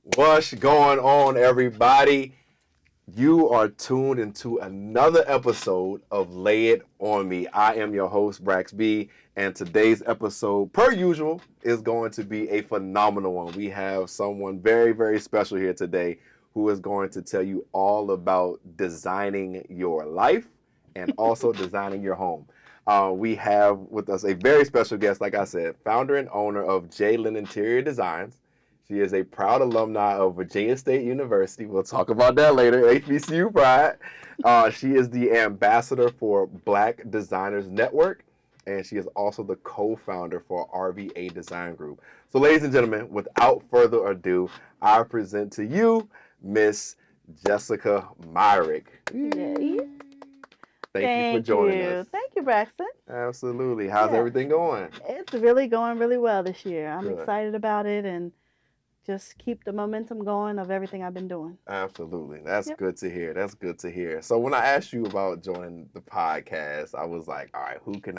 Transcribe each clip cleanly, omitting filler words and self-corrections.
What's going on, everybody? You are tuned into another episode of Lay It On Me. I am your host, Brax B, and today's episode, per usual, is going to be a phenomenal one. We have someone very, very special here today who is going to tell you all about designing your life and also designing your home. We have with us a very special guest, like I said, founder and owner of Jalen Interior Designs. She is a proud alumni of Virginia State University. We'll talk about that later. HBCU pride. She is the ambassador for Black Designers Network, and she is also the co-founder for RVA Design Group. So, ladies and gentlemen, without further ado, I present to you Miss Jessica Myrick. Yay. Thank you for joining us. Thank you, Braxton. Absolutely. How's everything going? It's really going really well this year. I'm Good. excited about it and just keep the momentum going of everything I've been doing. Absolutely. That's good to hear. That's good to hear. So when I asked you about joining the podcast, I was like, all right, who can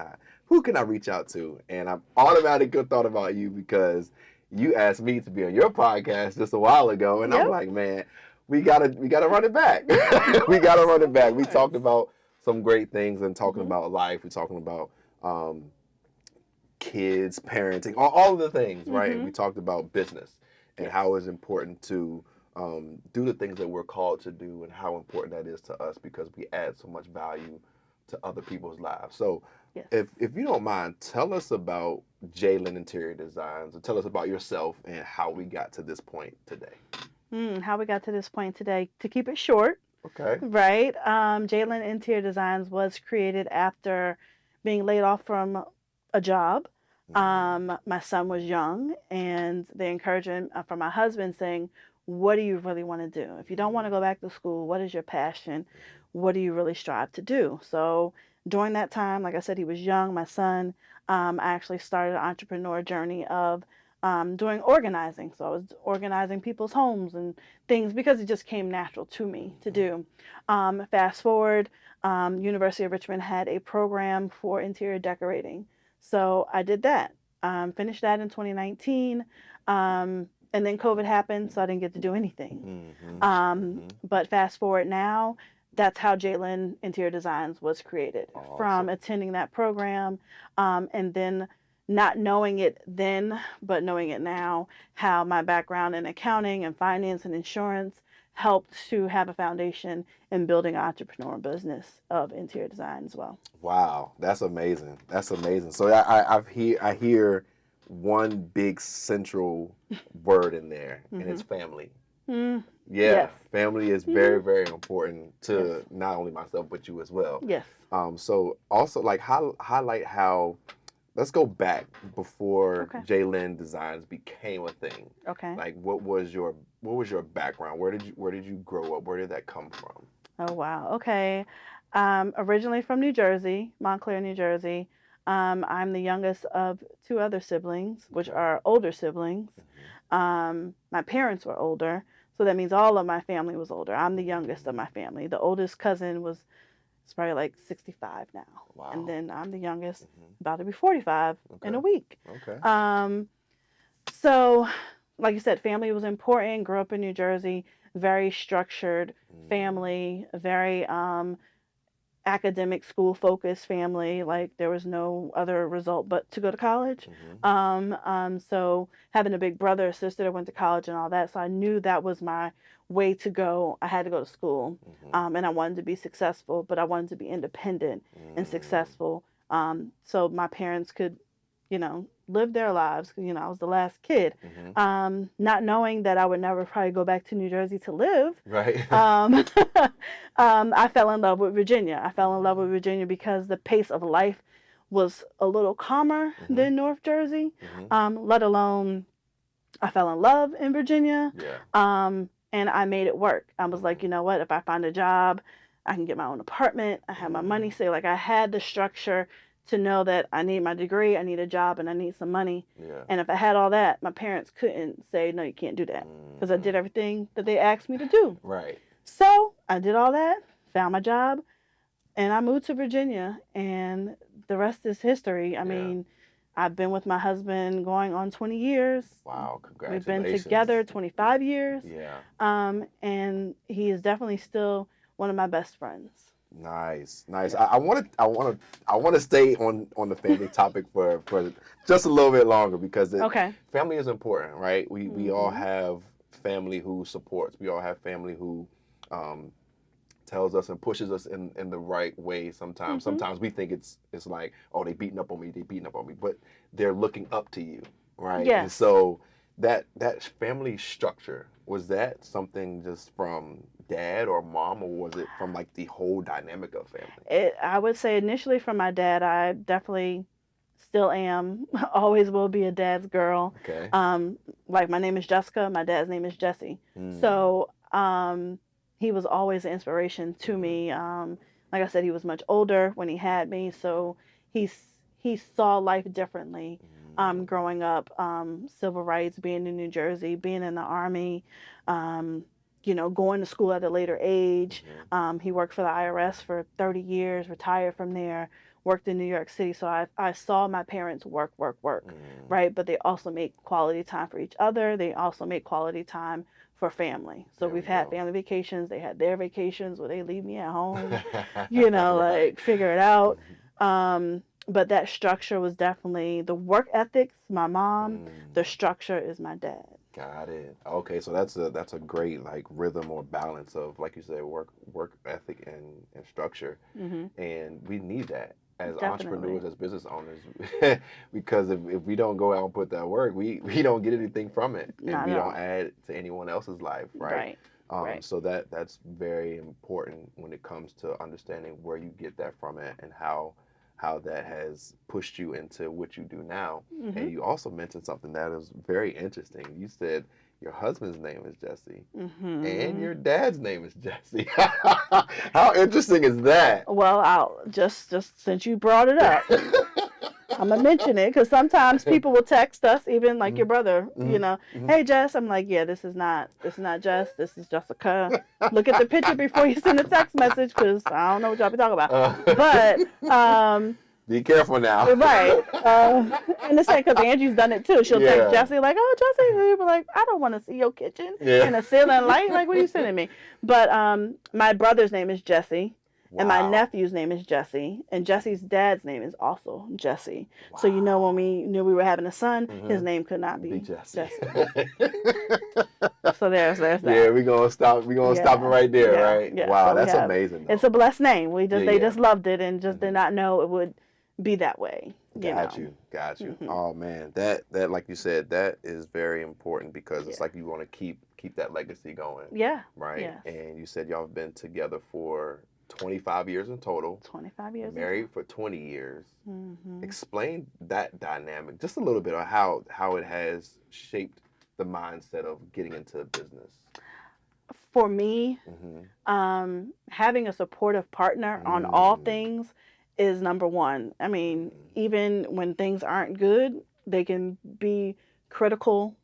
I reach out to? And I automatically thought about you because you asked me to be on your podcast just a while ago. And I'm like, man, we gotta run it back. We gotta run it back. We talked about some great things and talking about life. We're talking about kids, parenting, all of the things, right? And we talked about business and how it's important to do the things that we're called to do and how important that is to us because we add so much value to other people's lives. So if you don't mind, tell us about Jalen Interior Designs and tell us about yourself and how we got to this point today. How we got to this point today, to keep it short. Okay. Right. Jalen Interior Designs was created after being laid off from a job. My son was young, and the encouragement from my husband saying, what do you really want to do? If you don't want to go back to school, what is your passion? What do you really strive to do? So during that time, like I said, he was young, my son, I actually started an entrepreneur journey of doing organizing. So I was organizing people's homes and things because it just came natural to me to do. Fast forward, University of Richmond had a program for interior decorating. So I did that. Finished that in 2019. And then COVID happened, so I didn't get to do anything. But fast forward now, that's how Jalen Interior Designs was created. Awesome. From attending that program and then not knowing it then, but knowing it now, how my background in accounting and finance and insurance helped to have a foundation in building an entrepreneurial business of interior design as well. Wow, that's amazing. That's amazing. So I hear one big central word in there, and it's family. Yes. Family is very, very important to not only myself but you as well. Yes. So also like highlight how. Let's go back before Jalen Designs became a thing. Okay. Like what was your background? Where did you grow up? Where did that come from? Oh wow. Okay. Originally from New Jersey, Montclair, New Jersey. I'm the youngest of two other siblings, which are older siblings. My parents were older, so that means all of my family was older. I'm the youngest of my family. The oldest cousin was probably like 65 now. Wow. And then I'm the youngest, about to be 45 in a week. Okay. So, like you said, family was important. Grew up in New Jersey, very structured family, very academic school focused family. Like there was no other result but to go to college. So having a big brother or sister that went to college and all that, so I knew that was my way to go. I had to go to school, and I wanted to be successful, but I wanted to be independent and successful. So my parents could, live their lives. I was the last kid, not knowing that I would never probably go back to New Jersey to live. Right. I fell in love with Virginia. I fell in love with Virginia because the pace of life was a little calmer than North Jersey, let alone I fell in love in Virginia. And I made it work. I was like, you know what, if I find a job, I can get my own apartment. I have my money saved. Like I had the structure to know that I need my degree, I need a job, and I need some money. And if I had all that, my parents couldn't say, no, you can't do that. Because I did everything that they asked me to do. Right. So I did all that, found my job, and I moved to Virginia. And the rest is history. I mean, I've been with my husband going on 20 years. Wow, We've been congratulations. together 25 years. Yeah. And he is definitely still one of my best friends. Nice, nice. Yeah. I want to stay on the family topic for just a little bit longer because Okay. family is important, right? We all Mhm. have family who supports. We all have family who tells us and pushes us in the right way. Sometimes Mhm. we think it's like, oh, they beating up on me, but they're looking up to you, right? And Yes. so that family structure, was that something just from dad or mom, or was it from like the whole dynamic of family? I would say initially from my dad. I definitely still am, always will be a dad's girl. Okay. Like my name is Jessica, my dad's name is Jesse. So he was always an inspiration to me. Like I said, he was much older when he had me, so he saw life differently. Growing up, civil rights, being in New Jersey, being in the Army, going to school at a later age. He worked for the IRS for 30 years, retired from there, worked in New York City. So I saw my parents work, right? But they also make quality time for each other. They also make quality time for family. So we've had family vacations. They had their vacations where they leave me at home, like figure it out. But that structure was definitely the work ethics, my mom. The structure is my dad. Got it. Okay, so that's a great like rhythm or balance of, like you said, work ethic and structure, and we need that as entrepreneurs, as business owners, because if we don't go out and put that work, we don't get anything from it, and we don't add to anyone else's life, right? Right. So that's very important when it comes to understanding where you get that from it and how that has pushed you into what you do now. And you also mentioned something that is very interesting. You said your husband's name is Jesse and your dad's name is Jesse. How interesting is that? Well, I'll just since you brought it up, I'm gonna mention it because sometimes people will text us, even like your brother, hey Jess. I'm like, yeah, this is not Jess. This is Jessica. Look at the picture before you send a text message because I don't know what y'all be talking about. But be careful now. Right. And the same because Angie's done it too. She'll text Jesse like, oh Jesse, and you'll be like, I don't want to see your kitchen and a ceiling light. Like, what are you sending me? But my brother's name is Jesse. Wow. And my nephew's name is Jesse, and Jesse's dad's name is also Jesse. Wow. So when we knew we were having a son, his name could not be Jesse. So there's that. Yeah, we're gonna stop it right there, right? Yeah. Wow, so that's amazing. Though. It's a blessed name. They just loved it and just did not know it would be that way. Got you. Oh man, that like you said, that is very important because it's like you want to keep that legacy going. Yeah. Right. Yes. And you said y'all have been together for 25 years in total. 25 years. Married for 20 years. Explain that dynamic just a little bit on how it has shaped the mindset of getting into business. For me, having a supportive partner on all things is number one. I mean, even when things aren't good, they can be critical,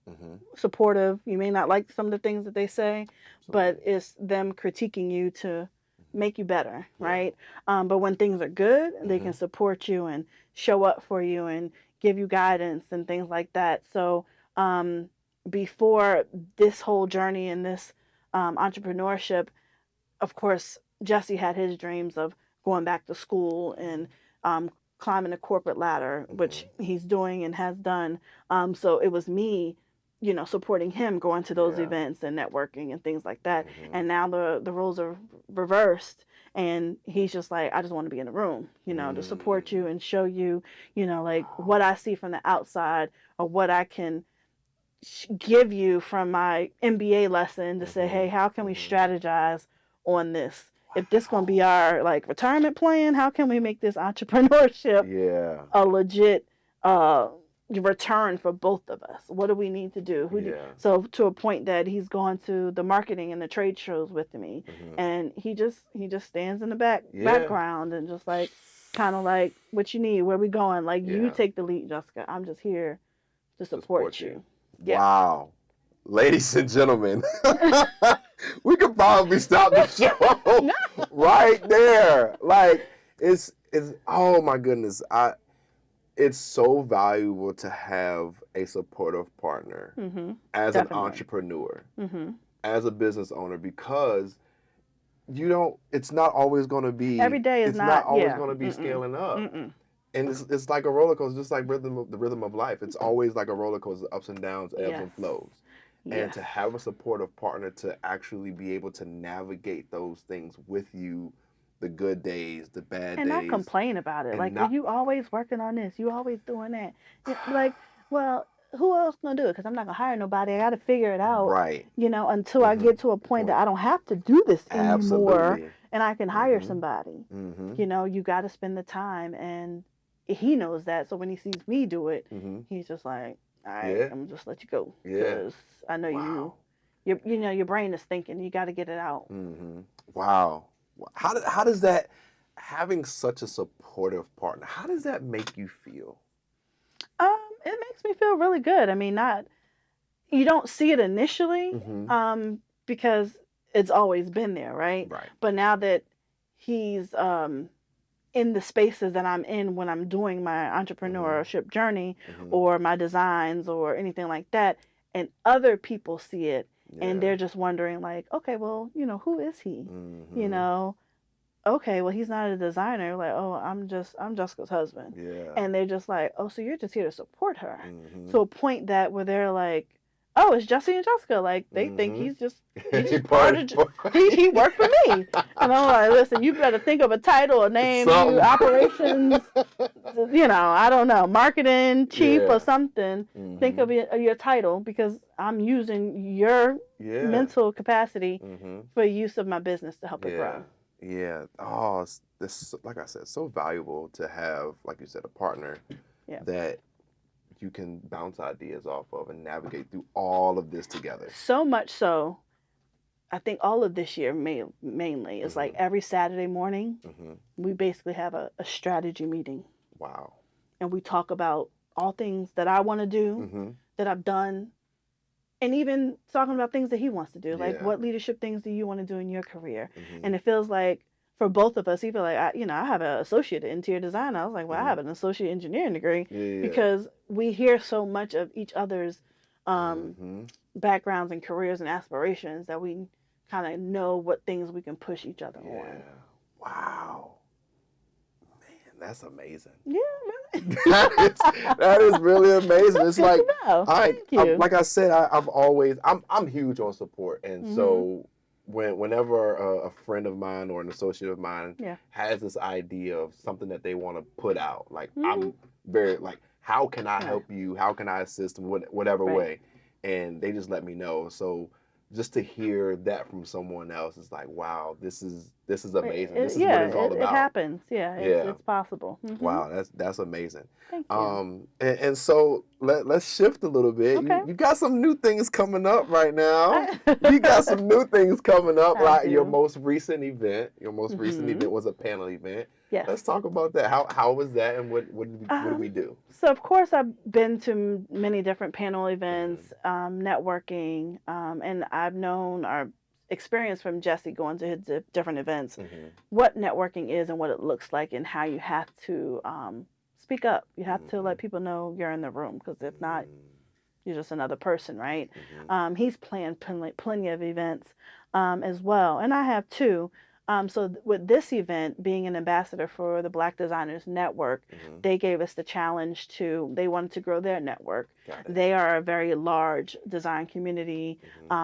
supportive. You may not like some of the things that they say, but it's them critiquing you to make you better, right? But when things are good, they can support you and show up for you and give you guidance and things like that. So before this whole journey and this entrepreneurship, of course, Jesse had his dreams of going back to school and climbing the corporate ladder, which he's doing and has done. So it was me, supporting him going to those events and networking and things like that. And now the roles are reversed, and he's just like, I just want to be in the room, to support you and show you, like what I see from the outside or what I can give you from my MBA lesson to say, hey, how can we strategize on this? If this going to be our retirement plan, how can we make this entrepreneurship a legit return for both of us? What do we need to do? So to a point that he's gone to the marketing and the trade shows with me, and he just stands in the background and just kind of like, what you need, where we going? Like, you take the lead, Jessica. I'm just here to support you. Wow. Ladies and gentlemen, we could probably stop the show right there. Like, it's oh my goodness. it's so valuable to have a supportive partner as an Definitely. entrepreneur, as a business owner, because it's not always going to be, every day is it's not always yeah. going to be scaling up. Mm-mm. And it's like a roller coaster, just like the rhythm of life. It's always like a roller coaster, ups and downs, ebbs Yes. and flows. Yes. And to have a supportive partner to actually be able to navigate those things with you, the good days, the bad and days. not complain about it. and Like, not- well, you always working on this. You always doing that. Like, well, who else gonna do it? Because I'm not gonna hire nobody. I got to figure it out. Right. Until I get to a point that I don't have to do this anymore, Absolutely. and I can hire somebody. Mm-hmm. You got to spend the time, and he knows that. So when he sees me do it, he's just like, all right, I'm gonna just let you go. Because I know your brain is thinking. You got to get it out. Wow. How does that, having such a supportive partner, how does that make you feel? It makes me feel really good. I mean, you don't see it initially, because it's always been there, right? Right. But now that he's in the spaces that I'm in when I'm doing my entrepreneurship journey or my designs or anything like that, and other people see it and they're just wondering like, okay, well, who is he? Okay, well, he's not a designer. Like, oh, I'm Jessica's husband. Yeah. And they're just like, oh, so you're just here to support her. To a point that where they're like, oh, it's Jesse and Jessica. Like, they think he's just part of, he worked for me. And I'm like, listen, you better think of a title, a name, operations, I don't know, marketing chief or something. Think of your title, because I'm using your mental capacity for use of my business to help it grow. Yeah. Oh, this, like I said, so valuable to have, like you said, a partner that you can bounce ideas off of and navigate through all of this together. So much so, I think all of this year mainly is like every Saturday morning, we basically have a strategy meeting. Wow. And we talk about all things that I want to do, that I've done, and even talking about things that he wants to do. Like, what leadership things do you want to do in your career? And it feels like for both of us, he feel like, I have an associate in interior design. I was like, well, I have an associate engineering degree, because we hear so much of each other's backgrounds and careers and aspirations that we kind of know what things we can push each other on. Wow. Man, that's amazing. Yeah, really. that is really amazing. It's like, Thank you. Like I said, I'm huge on support, and so whenever a friend of mine or an associate of mine has this idea of something that they want to put out, like I'm very like, how can I help you? How can I assist in whatever way? And they just let me know. So just to hear that from someone else is like, wow, this is amazing. This is what it's all about. It happens. It's possible. Wow, that's amazing. Thank you. And so let's shift a little bit. Okay. You got some new things coming up right now. You got some new things coming up. Like your most recent event. Your most recent event was a panel event. Yes. Let's talk about that. How was that, and what did we do? So of course I've been to many different panel events, networking, and I've known or experienced from Jesse going to his different events what networking is and what it looks like, and how you have to speak up. You have to let people know you're in the room, because if not, you're just another person, right? He's planned plenty of events as well, and I have too. So with this event, being an ambassador for the Black Designers Network, they gave us the challenge they wanted to grow their network. They are a very large design community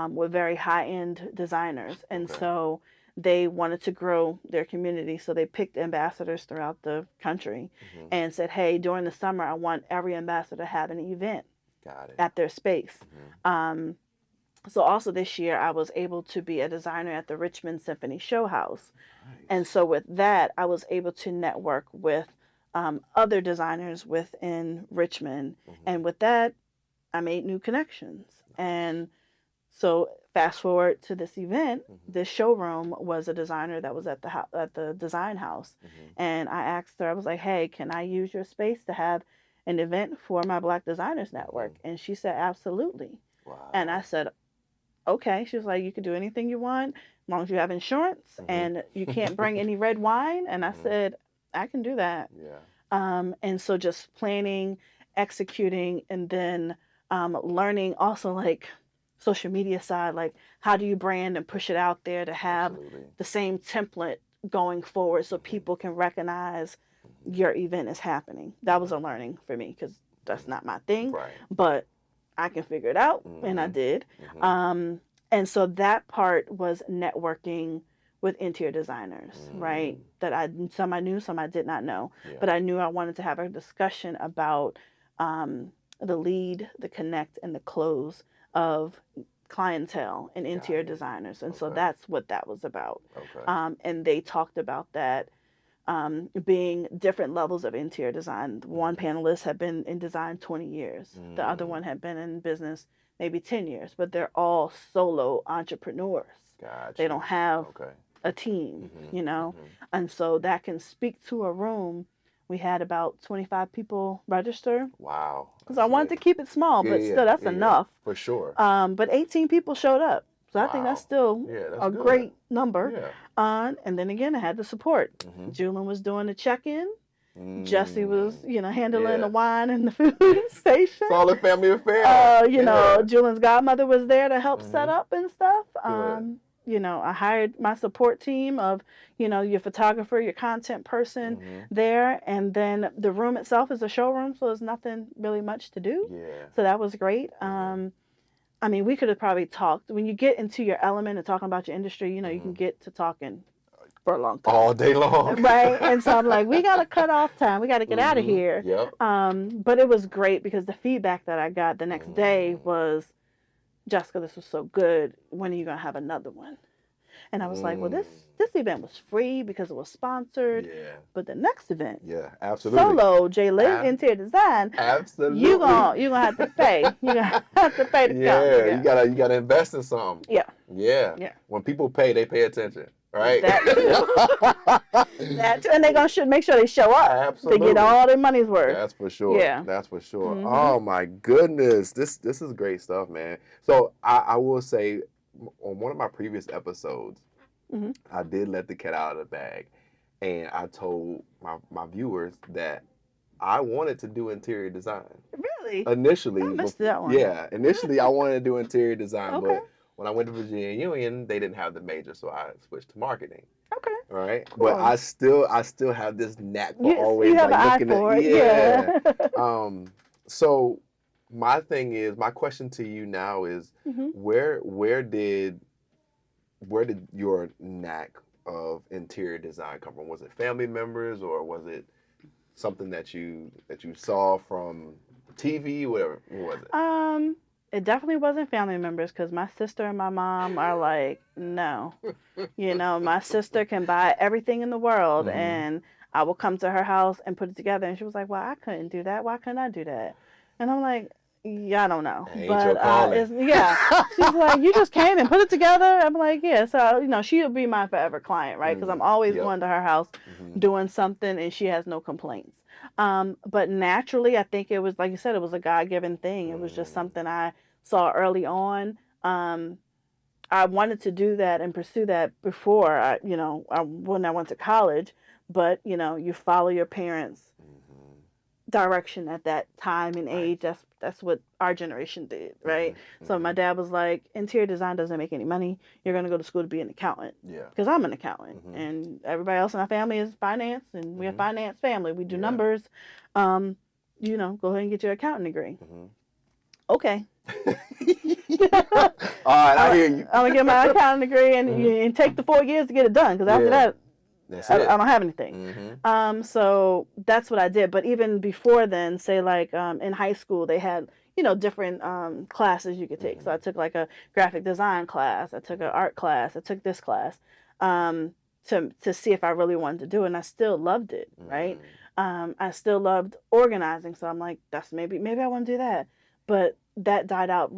with very high-end designers. And so they wanted to grow their community. So they picked ambassadors throughout the country and said, hey, during the summer, I want every ambassador to have an event at their space. So also this year, I was able to be a designer at the Richmond Symphony Show House. Nice. And so with that, I was able to network with other designers within Richmond. And with that, I made new connections. And so fast forward to this event, this showroom was a designer that was at the design house. And I asked her, I was like, hey, can I use your space to have an event for my Black Designers Network? And she said, absolutely. Wow. And I said, okay. She was like, you can do anything you want as long as you have insurance and you can't bring any red wine. And I said, I can do that. And so just planning, executing, and then learning also like social media side, like how do you brand and push it out there to have Absolutely. the same template going forward so people can recognize your event is happening. That was a learning for me because that's not my thing, Right. but I can figure it out, and I did. And so that part was networking with interior designers, right? That some I knew, some I did not know, Yeah. but I knew I wanted to have a discussion about the lead, the connect, and the close of clientele and interior designers, and so that's what that was about. Okay. And they talked about that being different levels of interior design. One panelist had been in design 20 years. The other one had been in business maybe 10 years, but they're all solo entrepreneurs. Gotcha. They don't have Okay. a team, you know? And so that can speak to a room. We had about 25 people register. Wow. Because I wanted to keep it small, but still, that's enough. For sure. But 18 people showed up. So I think that's still that's a good. great number. Yeah. And then again, I had the support. Julian was doing the check-in. Jesse was, handling the wine and the food station. It's all a family affair. Julian's godmother was there to help set up and stuff. I hired my support team of, your photographer, your content person there. And then the room itself is a showroom, so there's nothing really much to do. Yeah. So that was great. I mean, we could have probably talked. When you get into your element and talking about your industry, you can get to talking for a long time. All day long. Right? And so I'm like, we got to cut off time. We got to get out of here. Yep. But it was great because the feedback that I got the next day was, Jessica, this was so good. When are you going to have another one? And I was like, well, this event was free because it was sponsored. Yeah. But the next event, absolutely. Solo Jaylen Interior Design, absolutely. you gonna have to pay. You gonna have to pay to come. Yeah, you gotta invest in something. Yeah. When people pay, they pay attention. Right. That too. And they gonna make sure they show up. Absolutely. To get all their money's worth. That's for sure. Yeah. That's for sure. Oh my goodness, this is great stuff, man. So I will say, on one of my previous episodes, I did let the cat out of the bag, and I told my viewers that I wanted to do interior design. Really? Initially. I missed that one. Yeah. Initially, I wanted to do interior design, Okay. but when I went to Virginia Union, they didn't have the major, so I switched to marketing. Okay. Right. Cool. But I still have this knack for always you have like an looking eye for at it. yeah. So my thing is, my question to you now is, where did your knack of interior design come from? Was it family members, or was it something that you saw from TV? Whatever. What was it? It definitely wasn't family members because my sister and my mom are like, no. My sister can buy everything in the world and I will come to her house and put it together. And she was like, well, I couldn't do that. Why couldn't I do that? And I'm like, yeah, I don't know. Ain't but your calling. She's like, you just came and put it together. I'm like, yeah. So, she'll be my forever client, right? Because I'm always going to her house doing something and she has no complaints. But naturally, I think it was, like you said, it was a God-given thing. It was just something I saw early on. I wanted to do that and pursue that before, when I went to college. But, you follow your parents' direction at that time and age. That's what our generation did, right? So my dad was like, interior design doesn't make any money. You're going to go to school to be an accountant. Yeah. Because I'm an accountant. And everybody else in our family is finance, and we're a finance family. We do numbers. Go ahead and get your accounting degree. Okay. All right, I hear you. I'm going to get my accounting degree and take the 4 years to get it done. Because after that, I don't have anything. So that's what I did. But even before then, say like in high school, they had, different classes you could take. So I took like a graphic design class. I took an art class. I took this class to see if I really wanted to do it. And I still loved it, right? I still loved organizing. So I'm like, that's maybe I want to do that. But that died out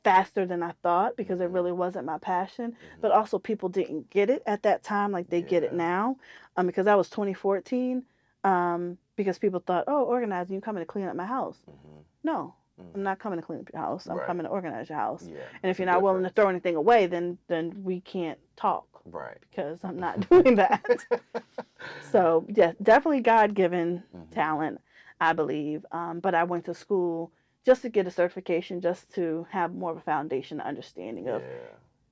faster than I thought because it really wasn't my passion. But also people didn't get it at that time like they get it now. Because that was 2014. Because people thought, oh, organizing, you coming to clean up my house. No, I'm not coming to clean up your house. I'm coming to organize your house. And if you're not willing to throw anything away, then we can't talk. Right. because I'm not doing that. So, yes, definitely God given talent, I believe. But I went to school just to get a certification, just to have more of a foundation understanding of,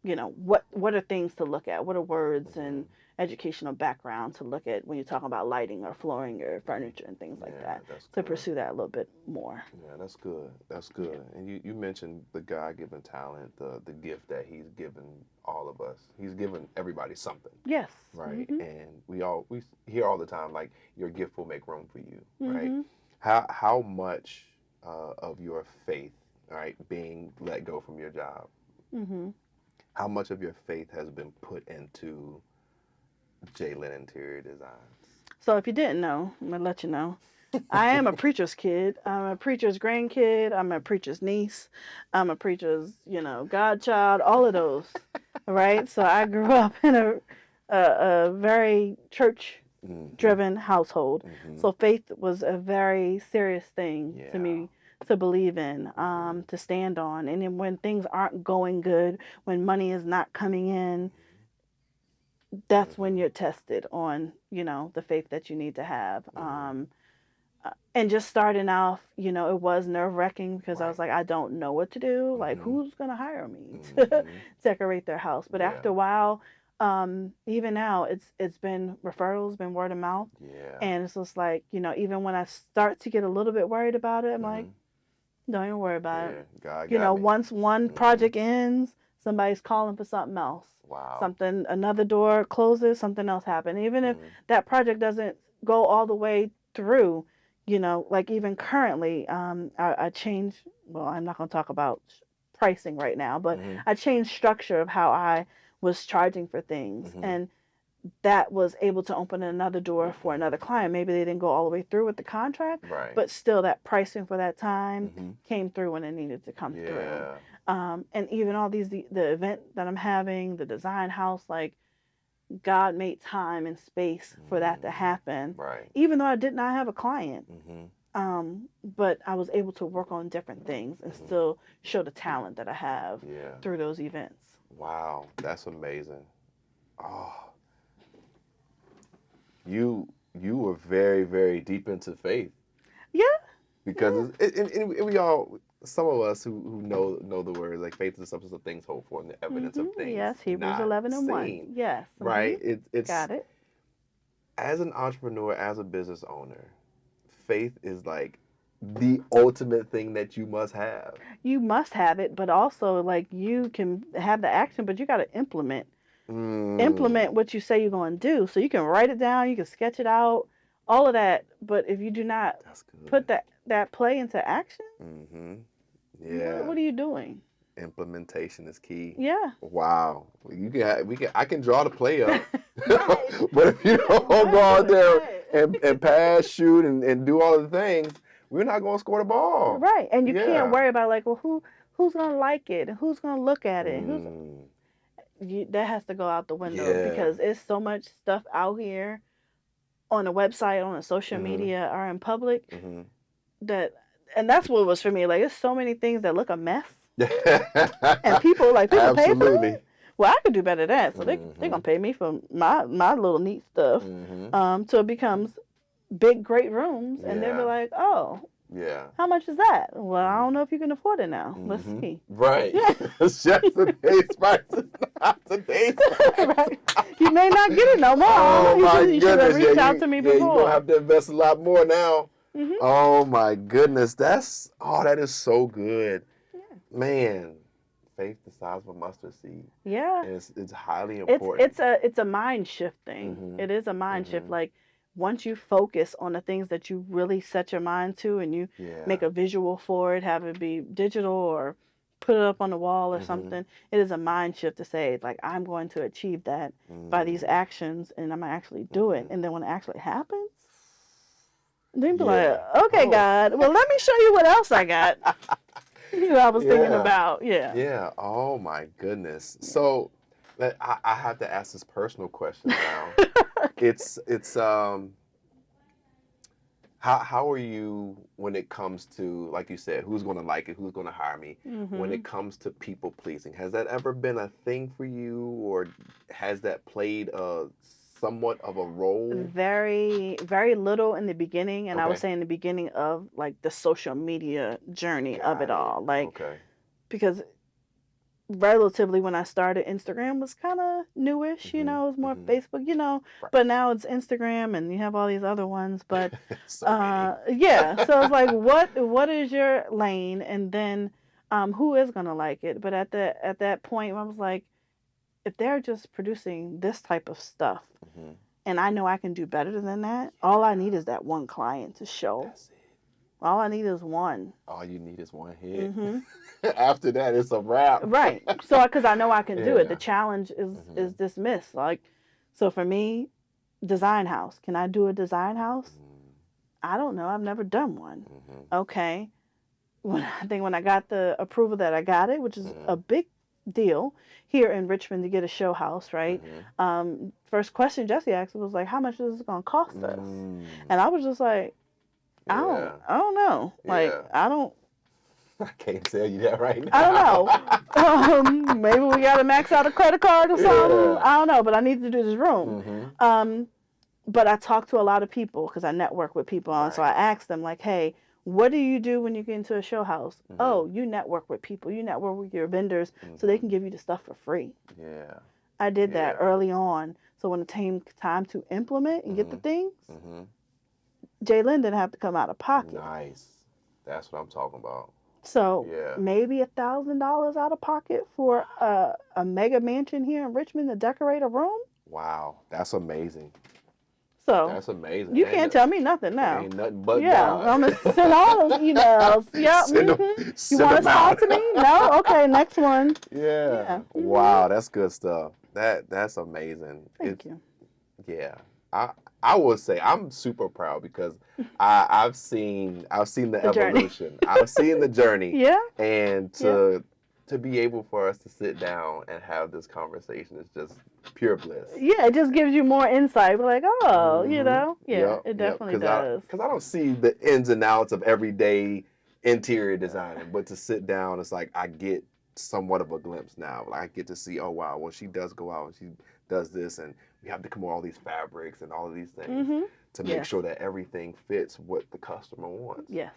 Yeah. what are things to look at? What are words and educational background to look at when you're talking about lighting or flooring or furniture and things like Yeah, that, that's to good. pursue that a little bit more. Yeah, that's good. That's good. And you mentioned the God-given talent, the gift that He's given all of us. He's given everybody something, Yes. right? And we hear all the time, like, your gift will make room for you, right? Mm-hmm. How much of your faith, right, being let go from your job, Mm-hmm. how much of your faith has been put into Jalen Interior Designs? So if you didn't know, I'm gonna let you know. I am a preacher's kid. I'm a preacher's grandkid. I'm a preacher's niece. I'm a preacher's, godchild. All of those, right? So I grew up in a very church-driven household. Mm-hmm. So faith was a very serious thing to Yeah. me to believe in, to stand on. And then when things aren't going good, when money is not coming in, that's when you're tested on, the faith that you need to have. And just starting off, it was nerve wracking because I was like, I don't know what to do. Like, who's going to hire me to decorate their house? But after a while, even now, it's been referrals, been word of mouth. Yeah. And it's just like, even when I start to get a little bit worried about it, I'm like, don't even worry about it. God got me. Once one project ends, somebody's calling for something else. Wow. Another door closes, something else happened. Even if that project doesn't go all the way through, like even currently, I changed, well, I'm not going to talk about pricing right now, but I changed structure of how I was charging for things. And that was able to open another door for another client. Maybe they didn't go all the way through with the contract, Right. but still that pricing for that time came through when it needed to come through. And even all the event that I'm having, the design house, like, God made time and space for that to happen. Right. Even though I did not have a client, but I was able to work on different things and still show the talent that I have through those events. Wow, that's amazing. Oh, you were very, very deep into faith. Yeah. Because and we all, some of us who know the words, like, faith is the substance of things hoped for and the evidence of things Yes, Hebrews not 11:1. seen. Yes. Right. It's got it. As an entrepreneur, as a business owner, faith is like the ultimate thing that you must have. You must have it, but also, like, you can have the action, but you got to implement what you say you're going to do. So you can write it down, you can sketch it out, all of that. But if you do not put that play into action, yeah, what are you doing? Implementation is key. Yeah. Wow. I can draw the play up. But if you don't go out there and pass, shoot, and do all the things, we're not going to score the ball. Right. And you can't worry about, like, well, who's going to like it and who's going to look at it. That has to go out the window because it's so much stuff out here on a website, on a social media, or in public and that's what was for me. Like, there's so many things that look a mess. And people pay for it. Well, I could do better than that. So they're going to pay me for my little neat stuff. So it becomes big, great rooms. And they'll be like, oh, how much is that? Well, I don't know if you can afford it now. Let's see. Right. It's just today's prices, not today's prices. Right. You may not get it no more. Oh, my you should have reached out to me before. You're going to have to invest a lot more now. Oh, my goodness. That is so good. Yeah. Man, faith the size of a mustard seed. Yeah. And it's highly important. It's a mind shift thing. It is a mind shift. Like, once you focus on the things that you really set your mind to and you make a visual for it, have it be digital or put it up on the wall or something, it is a mind shift to say, like, I'm going to achieve that by these actions and I'm going to actually do it. And then when it actually happens, then be like, okay, God, well, let me show you what else I got. I was thinking about. Yeah. Oh, my goodness. So I have to ask this personal question now. It's How are you when it comes to, like you said, who's going to like it, who's going to hire me? When it comes to people pleasing, has that ever been a thing for you, or has that played a somewhat of a role? Very, very little in the beginning, and I would Okay, say in the beginning of like the social media journey of it got it. all. Like, Okay. because relatively when I started, Instagram was kind of newish, Hmm. it was more Hmm. Facebook, Right. but now it's Instagram and you have all these other ones. But So many. yeah, so it's like, what is your lane, and then who is gonna like it? But at that point, I was like, if they're just producing this type of stuff, Hmm. and I know I can do better than that, all I need is that one client to show. That's it. All I need is one. All you need is one hit. Hmm. After that, it's a wrap. Right. So, because I know I can do it, the Yeah. challenge Hmm. is dismissed. Like, so for me, design house. Can I do a design house? I don't know. I've never done one. Hmm. Okay. I think when I got the approval that I got it, which is a big deal here in Richmond to get a show house, right? First question Jesse asked was like, "How much is this gonna cost us?" And I was just like, Yeah. I don't know. Like, Yeah. I don't can't tell you that right now. I don't know. Maybe we got to max out a credit card or something. Yeah. I don't know, but I need to do this room. Hmm. But I talk to a lot of people because I network with people, and so I Right. ask them like, "Hey, what do you do when you get into a show house?" Hmm. Oh, you network with people. You network with your vendors, so they can give you the stuff for free. Yeah. I did that Yeah. early on, so when it came time to implement and get the things, Hmm. Jalen didn't have to come out of pocket. Nice. That's what I'm talking about. So Yeah. maybe $1,000 out of pocket for a mega mansion here in Richmond to decorate a room. Wow. That's amazing. So That's amazing. you can't tell me nothing now. Ain't nothing but Yeah, God. I'm gonna send all those emails. Yep. Send 'em- You send want 'em to talk out. to me? No. Okay. Next one. Yeah. Yeah. Wow. That's good stuff. That's amazing. Thank you. Yeah. I would say I'm super proud because I've seen the journey. evolution. I've seen the journey. Yeah. And to be able for us to sit down and have this conversation is just pure bliss. Yeah. It just gives you more insight. We're like, oh, Mhm. Yeah. Yep, It definitely Cause does. Because I don't see the ins and outs of everyday interior designing, but to sit down, it's like I get somewhat of a glimpse now. Like I get to see, oh wow, well she does go out and she does this, and we have to come up with all these fabrics and all of these things to make sure that everything fits what the customer wants. Yes.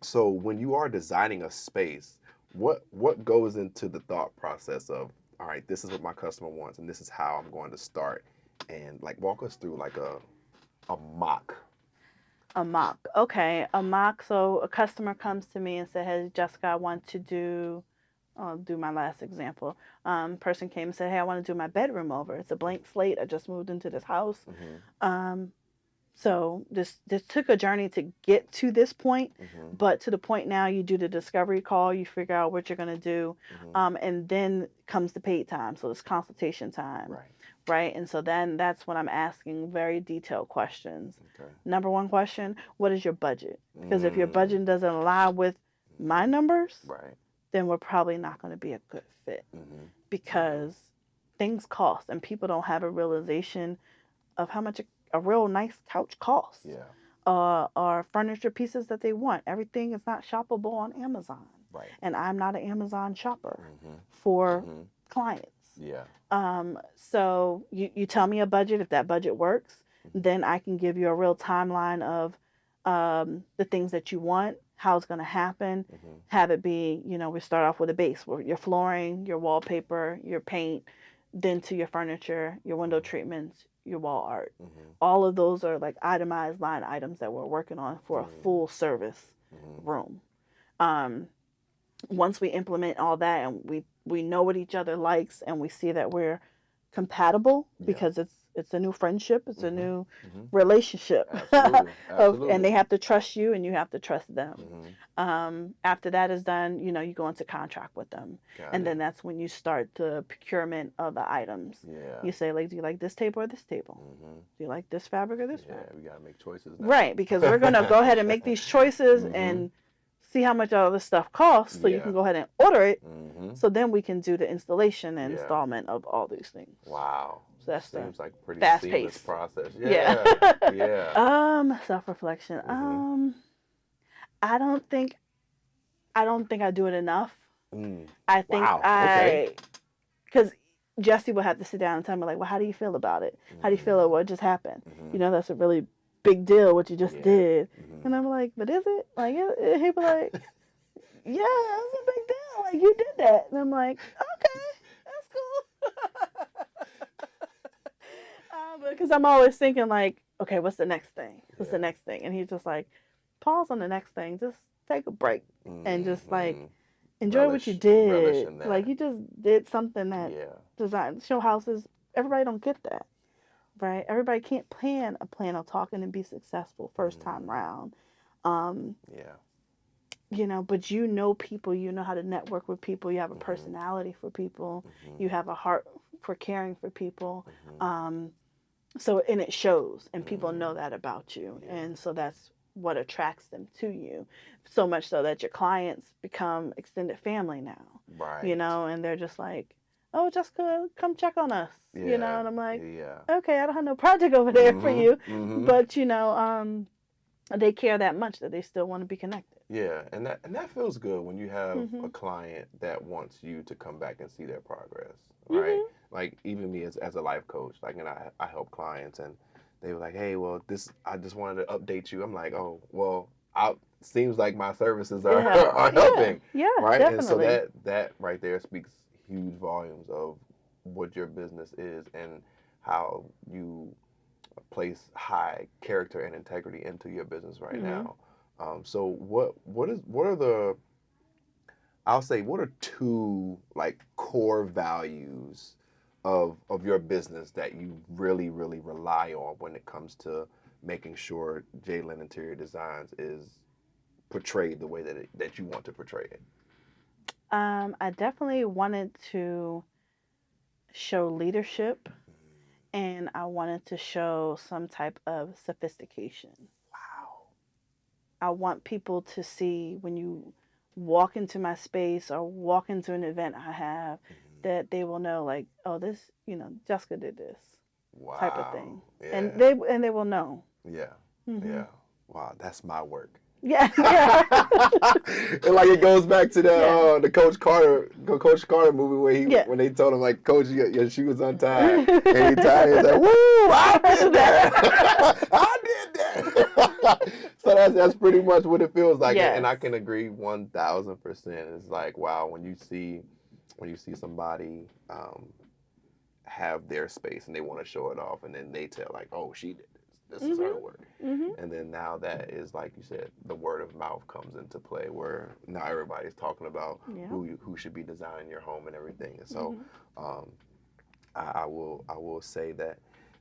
So when you are designing a space, what goes into the thought process of, all right, this is what my customer wants and this is how I'm going to start, and like walk us through like a mock. A mock. Okay, a mock. So a customer comes to me and said, "Hey, Jessica, I want to do." I'll do my last example. Person came and said, "Hey, I want to do my bedroom over. It's a blank slate. I just moved into this house." So this took a journey to get to this point, but to the point now, you do the discovery call, you figure out what you're gonna do, and then comes the paid time. So it's consultation time. Right? And so then that's when I'm asking very detailed questions. Okay. Number one question, what is your budget? Because if your budget doesn't align with my numbers, then we're probably not going to be a good fit. Because things cost and people don't have a realization of how much a real nice couch costs. Or furniture pieces that they want. Everything is not shoppable on Amazon. And I'm not an Amazon shopper for clients. So you tell me a budget. If that budget works, then I can give you a real timeline of the things that you want, how it's going to happen. Have it be, we start off with a base, your flooring, your wallpaper, your paint, then to your furniture, your window treatments, your wall art. All of those are like itemized line items that we're working on for a full service room. Once we implement all that and we know what each other likes and we see that we're compatible, because it's a new friendship, it's a new relationship. Absolutely. And they have to trust you and you have to trust them. After that is done, you go into contract with them. Then that's when you start the procurement of the items. You say, like, do you like this table or this table? Do you like this fabric or this fabric? We gotta make choices now. Right, because we're gonna go ahead and make these choices and see how much all this stuff costs, so you can go ahead and order it. So then we can do the installation and installment of all these things. Wow, So that's the seems like a pretty fast seamless pace. process. Yeah. Yeah. Yeah. Self-reflection. Mhm. I don't think I do it enough. Mm. I think Wow. Okay. because Jesse will have to sit down and tell me like, well, how do you feel about it? How do you feel about what just happened? Mhm. You know, that's a really big deal what you just Yeah. did. Mhm. And I'm like, but is it? Like, he'd be like, yeah, it's a big deal. Like, you did that. And I'm like, okay, that's cool. Because I'm always thinking like, okay, what's the next thing? What's the Yeah. next thing? And he's just like, pause on the next thing. Just take a break and just like Mhm. enjoy what you Relish did. in Like that. you just did something that Yeah. design show houses. Everybody don't get that, right? Everybody can't plan a plan of talking and be successful first time round. Yeah. You know, but you know people, you know how to network with people, you have a Mhm. personality for people, Mhm. you have a heart for caring for people. Mhm. So, and it shows, and people know Mhm. that about you. Yeah. And so that's what attracts them to you. So much so that your clients become extended family now, you Right. know, and they're just like, oh, Jessica, come check on us, you know, Yeah. and I'm like, Yeah. okay, I don't have no project over there for Mhm. you, Mhm. but, you know, they care that much that they still want to be connected. Yeah, and that feels good when you have a Mhm. client that wants you to come back and see their progress, right? Mhm. Like even me as a life coach, like and I help clients and they were like, "Hey, well, this I just wanted to update you." I'm like, "Oh, well, seems like my services are Yeah. are Yeah. helping." Yeah. Right? And so Definitely. that right there speaks huge volumes of what your business is and how you place high character and integrity into your business right Mhm. now. So what are the I'll say what are two like core values of your business that you really rely on when it comes to making sure Jalen Interior Designs is portrayed the way that you want to portray it? I definitely wanted to show leadership and I wanted to show some type of sophistication. Wow. I want people to see when you walk into my space or walk into an event I have Mm-hmm. that they will know like, oh, this, you know, Jessica did this type of Wow. thing. Yeah. And they will know. Yeah. Mhm. Yeah. Wow, that's my work. Yeah, yeah. And like it goes back to Yeah. the Coach Carter movie where Yeah. when they told him like, Coach, your shoe was untied, and he tied it. He's like, woo, I did that, I did that. So that's pretty much what it feels like, and Yes. I can agree 1,000%. It's like wow, when you see somebody have their space and they want to show it off, and then they tell like, oh, she did this. This is her work. Mhm. And then now that is like you said, the word of mouth comes into play where now everybody's talking about Yeah. who should be designing your home and everything. And so Mhm. I will say that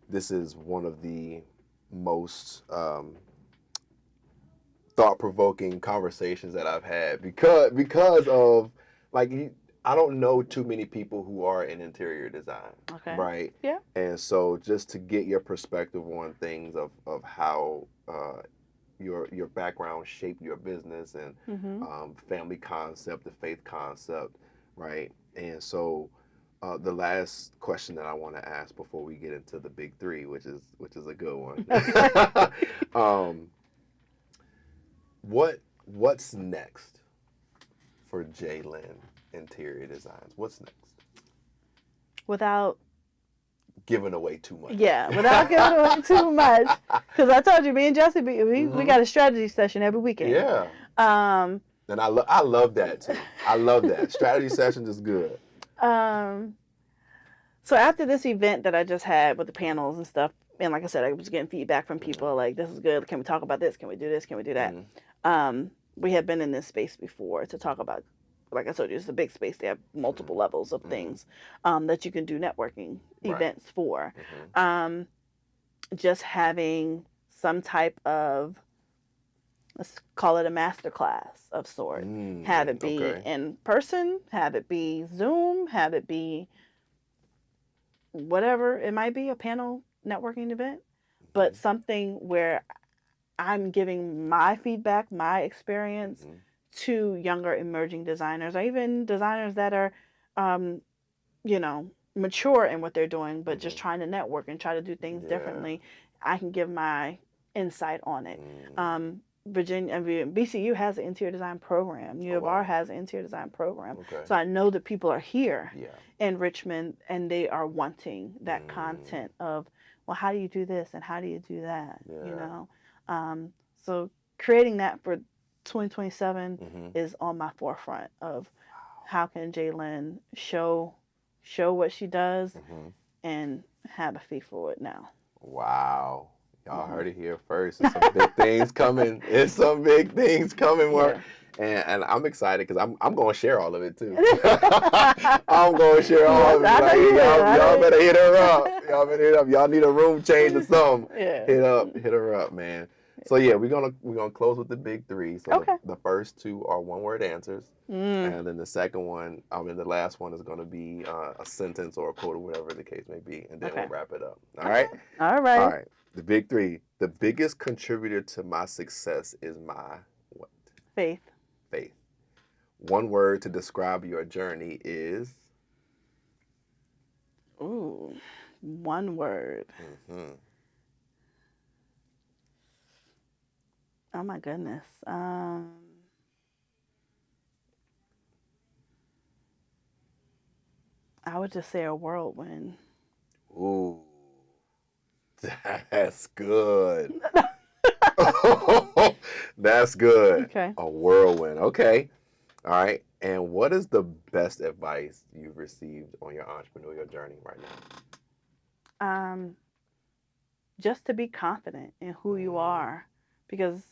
this is one of the most thought provoking conversations that I've had because of like I don't know too many people who are in interior design, Okay. right? Yeah. And so just to get your perspective on things of how your background shaped your business and Mhm. family concept, the faith concept, right? And so the last question that I want to ask before we get into the big three, which is a good one. Okay. um, what's next for Jalen Interior Designs? What's next? Without Giving away too much. Yeah, without giving away too much, because I told you, me and Jesse, we got a strategy session every weekend. Yeah. Um. And I love that too. I love that. Strategy sessions is good. Um. So after this event that I just had with the panels and stuff, and like I said, I was getting feedback from people like, "This is good. Can we talk about this? Can we do this? Can we do that?" We have been in this space before to talk about. Like I told you, it's a big space. They have multiple levels of things that you can do networking events for. Just having some type of, let's call it a master class of sort. Have it be in person, have it be Zoom, have it be whatever it might be, a panel networking event, but something where I'm giving my feedback, my experience to younger emerging designers or even designers that are, you know, mature in what they're doing, but just trying to network and try to do things differently, I can give my insight on it. BCU has an interior design program. U of R has an interior design program. So I know that people are here in Richmond and they are wanting that content of, well, how do you do this and how do you do that? You know, so creating that for 2027 is on my forefront of how can Jalen show what she does and have a fee for it now. Wow. Y'all heard it here first. It's some big things coming. It's some big things coming, Mark. And I'm excited because I'm going to share all of it too. I'm going to share all of it. Like, y'all better hit her up. Y'all better hit her up. Y'all need a room change or something. Hit her up, man. So yeah, we're gonna close with the big three. So the first two are one-word answers, and then the second one, the last one is gonna be a sentence or a quote or whatever the case may be, and then we'll wrap it up. All right. All right. All right. The big three. The biggest contributor to my success is my what? Faith. Faith. One word to describe your journey is. Ooh, one word. Oh my goodness. I would just say a whirlwind. Ooh, that's good. That's good. Okay. A whirlwind. Okay. All right. And what is the best advice you've received on your entrepreneurial journey right now? Just to be confident in who you are, because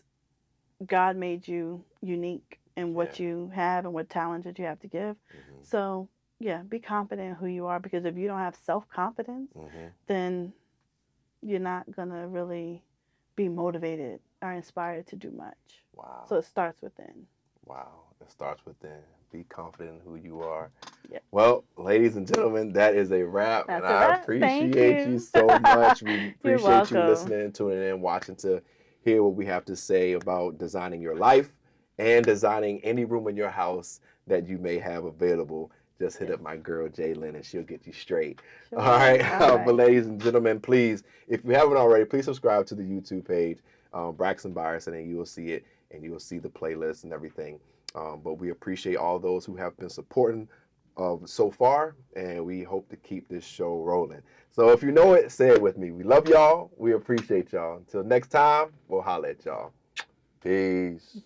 God made you unique in what you have and what talent that you have to give. So, yeah, be confident in who you are, because if you don't have self-confidence, then you're not going to really be motivated or inspired to do much. Wow. So it starts within. Wow. It starts within. Be confident in who you are. Yep. Well, ladies and gentlemen, that is a wrap. That's and a I wrap. appreciate you so much. We appreciate you welcome. listening, tuning in, watching to hear what we have to say about designing your life and designing any room in your house that you may have available. Just hit up my girl, Jalen, and she'll get you straight. Sure. All right. All right. But ladies and gentlemen, please, if you haven't already, please subscribe to the YouTube page, Braxton Byerson, and you will see it, and you will see the playlist and everything. But we appreciate all those who have been supporting so far, and we hope to keep this show rolling. So if you know it, say it with me. We love y'all. We appreciate y'all. Until next time, we'll holler at y'all. Peace.